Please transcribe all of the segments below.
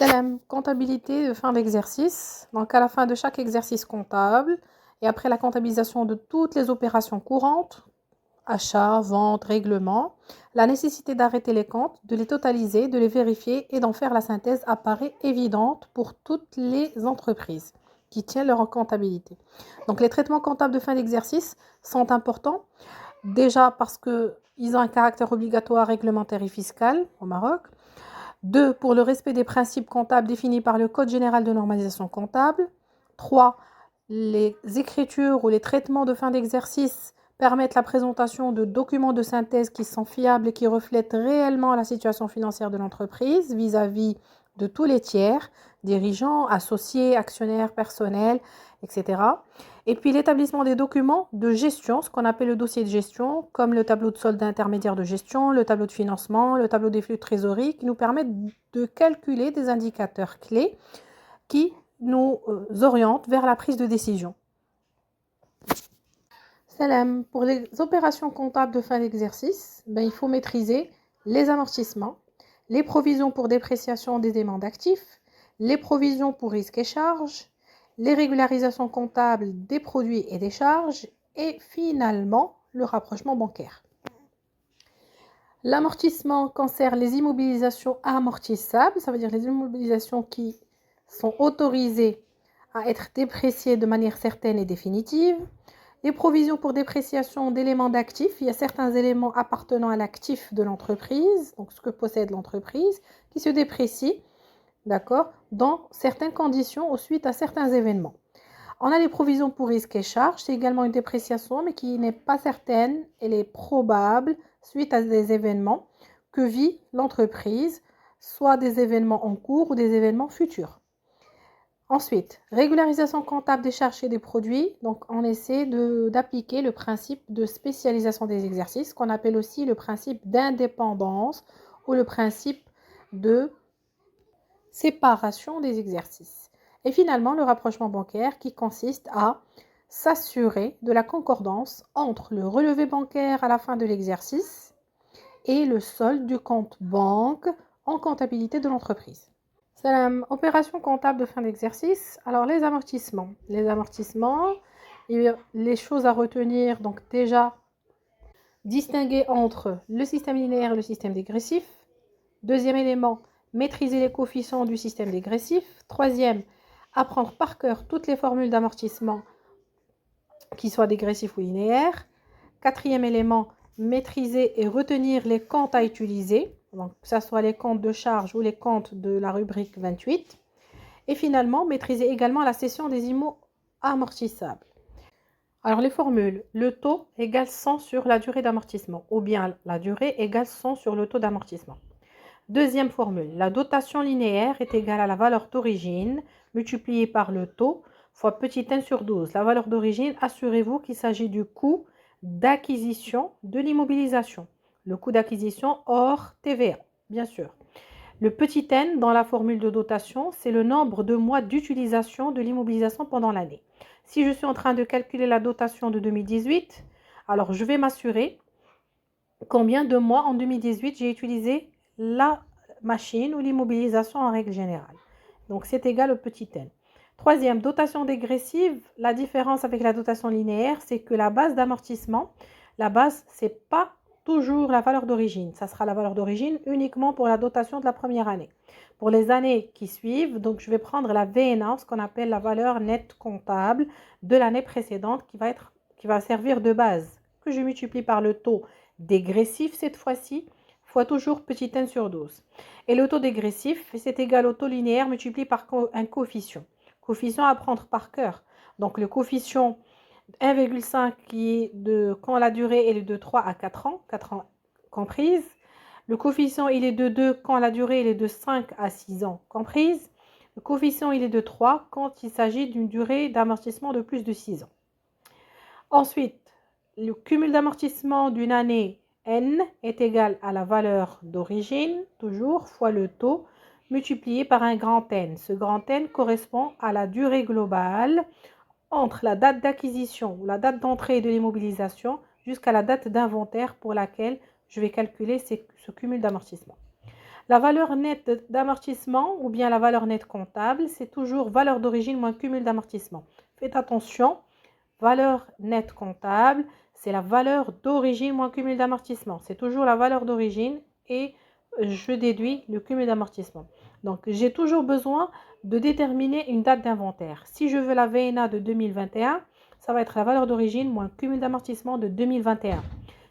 Salam, comptabilité de fin d'exercice. Donc à la fin de chaque exercice comptable et après la comptabilisation de toutes les opérations courantes, achat, vente, règlement, la nécessité d'arrêter les comptes, de les totaliser, de les vérifier et d'en faire la synthèse apparaît évidente pour toutes les entreprises qui tiennent leur comptabilité. Donc les traitements comptables de fin d'exercice sont importants, déjà parce qu'ils ont un caractère obligatoire, réglementaire et fiscal au Maroc. 2. Pour le respect des principes comptables définis par le Code général de normalisation comptable. 3. Les écritures ou les traitements de fin d'exercice permettent la présentation de documents de synthèse qui sont fiables et qui reflètent réellement la situation financière de l'entreprise vis-à-vis de tous les tiers, dirigeants, associés, actionnaires, personnels, etc. Et puis l'établissement des documents de gestion, ce qu'on appelle le dossier de gestion, comme le tableau de solde intermédiaire de gestion, le tableau de financement, le tableau des flux de trésorerie, qui nous permettent de calculer des indicateurs clés qui nous orientent vers la prise de décision. Salam. Pour les opérations comptables de fin d'exercice, il faut maîtriser les amortissements, les provisions pour dépréciation des éléments d'actifs, les provisions pour risques et charges, les régularisations comptables des produits et des charges, et finalement, le rapprochement bancaire. L'amortissement concerne les immobilisations amortissables, ça veut dire les immobilisations qui sont autorisées à être dépréciées de manière certaine et définitive. Les provisions pour dépréciation d'éléments d'actifs, il y a certains éléments appartenant à l'actif de l'entreprise, donc ce que possède l'entreprise, qui se déprécient, d'accord, dans certaines conditions ou suite à certains événements. On a les provisions pour risques et charges, c'est également une dépréciation, mais qui n'est pas certaine, elle est probable suite à des événements que vit l'entreprise, soit des événements en cours ou des événements futurs. Ensuite, régularisation comptable des charges et des produits. Donc, on essaie d'appliquer le principe de spécialisation des exercices, qu'on appelle aussi le principe d'indépendance ou le principe de séparation des exercices. Et finalement, le rapprochement bancaire qui consiste à s'assurer de la concordance entre le relevé bancaire à la fin de l'exercice et le solde du compte banque en comptabilité de l'entreprise. Salam. Opération comptable de fin d'exercice. Alors les amortissements. Les choses à retenir, donc déjà distinguer entre le système linéaire et le système dégressif. Deuxième élément, maîtriser les coefficients du système dégressif. Troisième, apprendre par cœur toutes les formules d'amortissement qui soient dégressifs ou linéaires. Quatrième élément, maîtriser et retenir les comptes à utiliser, donc que ce soit les comptes de charge ou les comptes de la rubrique 28. Et finalement, maîtriser également la cession des IMO amortissables. Alors les formules, le taux égale 100 sur la durée d'amortissement, ou bien la durée égale 100 sur le taux d'amortissement. Deuxième formule, la dotation linéaire est égale à la valeur d'origine multipliée par le taux fois petit n sur 12. La valeur d'origine, assurez-vous qu'il s'agit du coût d'acquisition de l'immobilisation. Le coût d'acquisition hors TVA, bien sûr. Le petit n dans la formule de dotation, c'est le nombre de mois d'utilisation de l'immobilisation pendant l'année. Si je suis en train de calculer la dotation de 2018, alors je vais m'assurer combien de mois en 2018 j'ai utilisé la machine ou l'immobilisation en règle générale. Donc c'est égal au petit n. Troisième, dotation dégressive. La différence avec la dotation linéaire, c'est que la base d'amortissement, la base, c'est pas toujours la valeur d'origine. Ça sera la valeur d'origine uniquement pour la dotation de la première année. Pour les années qui suivent, donc je vais prendre la VNA, ce qu'on appelle la valeur nette comptable de l'année précédente qui va servir de base, que je multiplie par le taux dégressif cette fois-ci, fois toujours petit n sur 12. Et le taux dégressif, c'est égal au taux linéaire multiplié par un coefficient. Coefficient à prendre par cœur. Donc le coefficient 1,5 qui est de quand la durée est de 3 à 4 ans comprise. Le coefficient il est de 2 quand la durée est de 5 à 6 ans comprise. Le coefficient il est de 3 quand il s'agit d'une durée d'amortissement de plus de 6 ans. Ensuite, le cumul d'amortissement d'une année n est égal à la valeur d'origine, toujours, fois le taux, multiplié par un grand N. Ce grand N correspond à la durée globale entre la date d'acquisition ou la date d'entrée de l'immobilisation jusqu'à la date d'inventaire pour laquelle je vais calculer ce cumul d'amortissement. La valeur nette d'amortissement ou bien la valeur nette comptable, c'est toujours valeur d'origine moins cumul d'amortissement. Faites attention, valeur nette comptable, c'est la valeur d'origine moins cumul d'amortissement. C'est toujours la valeur d'origine et je déduis le cumul d'amortissement. Donc, j'ai toujours besoin de déterminer une date d'inventaire. Si je veux la VNA de 2021, ça va être la valeur d'origine moins cumul d'amortissement de 2021.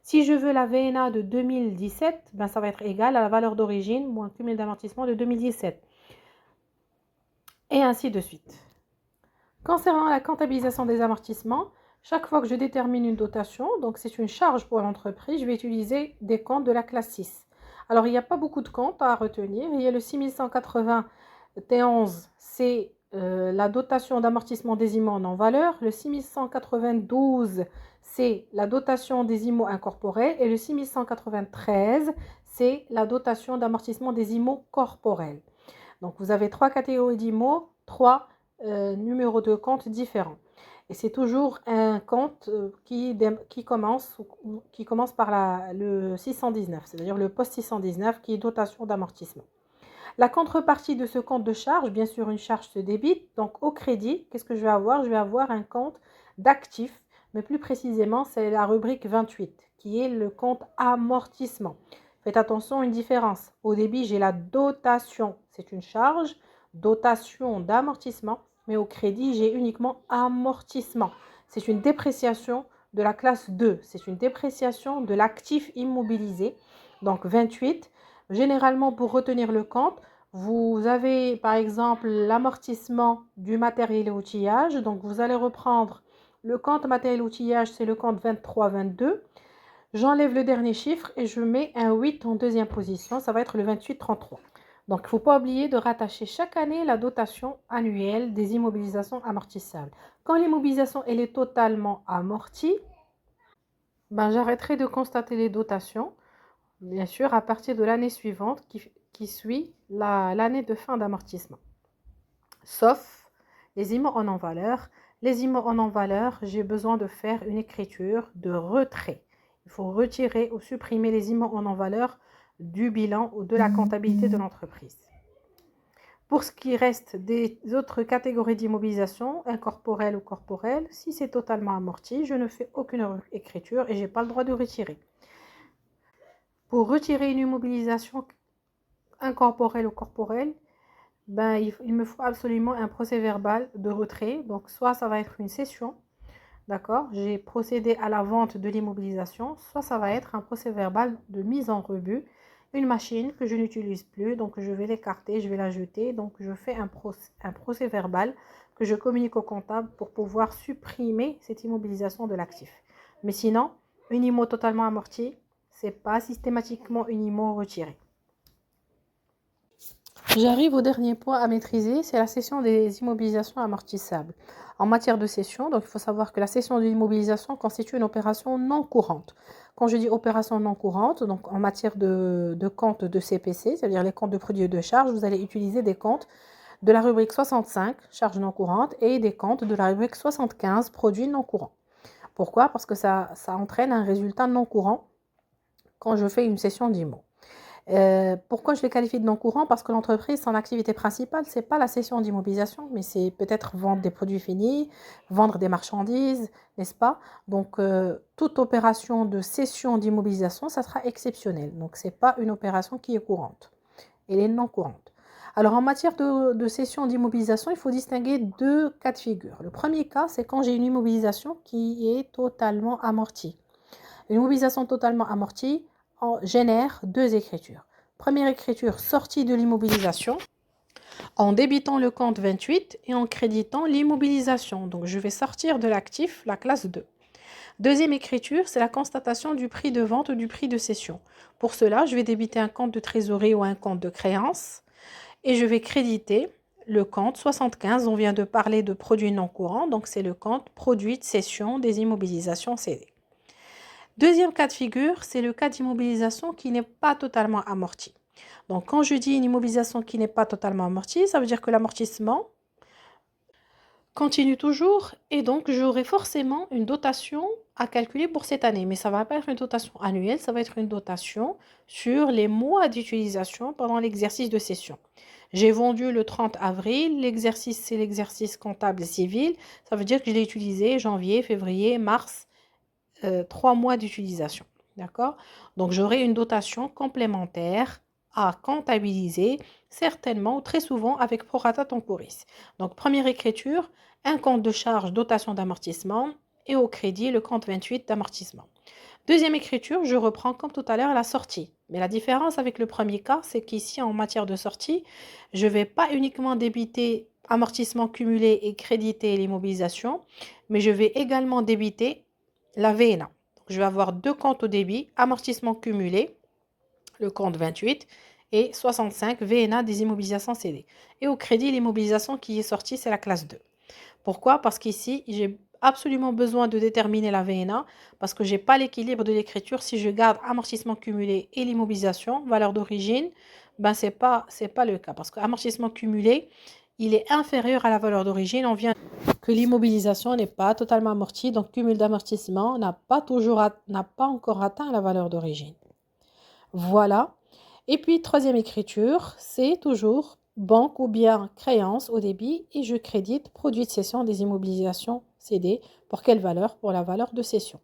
Si je veux la VNA de 2017, ben ça va être égal à la valeur d'origine moins cumul d'amortissement de 2017. Et ainsi de suite. Concernant la comptabilisation des amortissements, chaque fois que je détermine une dotation, donc c'est une charge pour l'entreprise, je vais utiliser des comptes de la classe 6. Alors, il n'y a pas beaucoup de comptes à retenir. Il y a le 6191, c'est la dotation d'amortissement des IMO en valeur. Le 6192, c'est la dotation des IMO incorporels. Et le 6193, c'est la dotation d'amortissement des IMO corporels. Donc, vous avez trois catégories d'IMO, trois numéros de compte différents. Et c'est toujours un compte qui commence par le 619, c'est-à-dire le poste 619 qui est dotation d'amortissement. La contrepartie de ce compte de charge, bien sûr, une charge se débite. Donc, au crédit, qu'est-ce que je vais avoir? Je vais avoir un compte d'actifs, mais plus précisément, c'est la rubrique 28, qui est le compte amortissement. Faites attention, une différence. Au débit, j'ai la dotation, c'est une charge, dotation d'amortissement, mais au crédit, j'ai uniquement amortissement. C'est une dépréciation de la classe 2, c'est une dépréciation de l'actif immobilisé. Donc 28, généralement pour retenir le compte, vous avez par exemple l'amortissement du matériel et outillage. Donc vous allez reprendre le compte matériel et outillage, c'est le compte 23-22. J'enlève le dernier chiffre et je mets un 8 en deuxième position, ça va être le 28-33. Donc, il ne faut pas oublier de rattacher chaque année la dotation annuelle des immobilisations amortissables. Quand l'immobilisation elle est totalement amortie, ben, j'arrêterai de constater les dotations, bien sûr, à partir de l'année suivante qui suit l'année de fin d'amortissement. Sauf les IMO en non-valeur. Les IMO en non-valeur, j'ai besoin de faire une écriture de retrait. Il faut retirer ou supprimer les IMO en non-valeur du bilan ou de la comptabilité de l'entreprise. Pour ce qui reste des autres catégories d'immobilisation, incorporelle ou corporelle, si c'est totalement amorti, je ne fais aucune écriture et je n'ai pas le droit de retirer. Pour retirer une immobilisation incorporelle ou corporelle, ben, il me faut absolument un procès-verbal de retrait. Donc, soit ça va être une cession, d'accord, j'ai procédé à la vente de l'immobilisation, soit ça va être un procès-verbal de mise en rebut, une machine que je n'utilise plus, donc je vais l'écarter, je vais la jeter, donc je fais un procès-verbal que je communique au comptable pour pouvoir supprimer cette immobilisation de l'actif. Mais sinon, une IMO totalement amortie, c'est pas systématiquement une IMO retirée. J'arrive au dernier point à maîtriser, c'est la cession des immobilisations amortissables. En matière de cession, donc il faut savoir que la cession de l'immobilisation constitue une opération non courante. Quand je dis opération non courante, donc en matière de comptes de CPC, c'est-à-dire les comptes de produits et de charges, vous allez utiliser des comptes de la rubrique 65, charges non courantes, et des comptes de la rubrique 75, produits non courants. Pourquoi? Parce que ça entraîne un résultat non courant quand je fais une cession d'IMO. Pourquoi je les qualifie de non courant? Parce que l'entreprise, son activité principale, ce n'est pas la cession d'immobilisation, mais c'est peut-être vendre des produits finis, vendre des marchandises, n'est-ce pas? Donc, toute opération de cession d'immobilisation, ça sera exceptionnel. Donc, ce n'est pas une opération qui est courante. Elle est non courante. Alors, en matière de cession d'immobilisation, il faut distinguer deux cas de figure. Le premier cas, c'est quand j'ai une immobilisation qui est totalement amortie. Une immobilisation totalement amortie génère deux écritures. Première écriture, sortie de l'immobilisation, en débitant le compte 28 et en créditant l'immobilisation. Donc, je vais sortir de l'actif, la classe 2. Deuxième écriture, c'est la constatation du prix de vente ou du prix de cession. Pour cela, je vais débiter un compte de trésorerie ou un compte de créance et je vais créditer le compte 75. On vient de parler de produits non courants, donc c'est le compte produit de cession des immobilisations cédées. Deuxième cas de figure, c'est le cas d'immobilisation qui n'est pas totalement amorti. Donc, quand je dis une immobilisation qui n'est pas totalement amortie, ça veut dire que l'amortissement continue toujours et donc j'aurai forcément une dotation à calculer pour cette année. Mais ça ne va pas être une dotation annuelle, ça va être une dotation sur les mois d'utilisation pendant l'exercice de session. J'ai vendu le 30 avril, l'exercice c'est l'exercice comptable civil, ça veut dire que je l'ai utilisé janvier, février, mars, 3 mois d'utilisation. D'accord? Donc j'aurai une dotation complémentaire à comptabiliser, certainement ou très souvent avec prorata temporis. Donc première écriture, un compte de charge dotation d'amortissement et au crédit le compte 28 d'amortissement. Deuxième écriture, je reprends comme tout à l'heure la sortie. Mais la différence avec le premier cas, c'est qu'ici en matière de sortie, je ne vais pas uniquement débiter amortissement cumulé et créditer l'immobilisation, mais je vais également débiter la VNA. Donc, je vais avoir deux comptes au débit, amortissement cumulé, le compte 28, et 65 VNA des immobilisations cédées. Et au crédit, l'immobilisation qui est sortie, c'est la classe 2. Pourquoi? Parce qu'ici, j'ai absolument besoin de déterminer la VNA parce que je n'ai pas l'équilibre de l'écriture. Si je garde amortissement cumulé et l'immobilisation, valeur d'origine, ben c'est pas le cas. Parce que amortissement cumulé, il est inférieur à la valeur d'origine. On vient que l'immobilisation n'est pas totalement amortie, donc cumul d'amortissement n'a pas encore atteint la valeur d'origine. Voilà. Et puis, troisième écriture, c'est toujours banque ou bien créance au débit et je crédite produit de cession des immobilisations cédées. Pour quelle valeur? Pour la valeur de cession.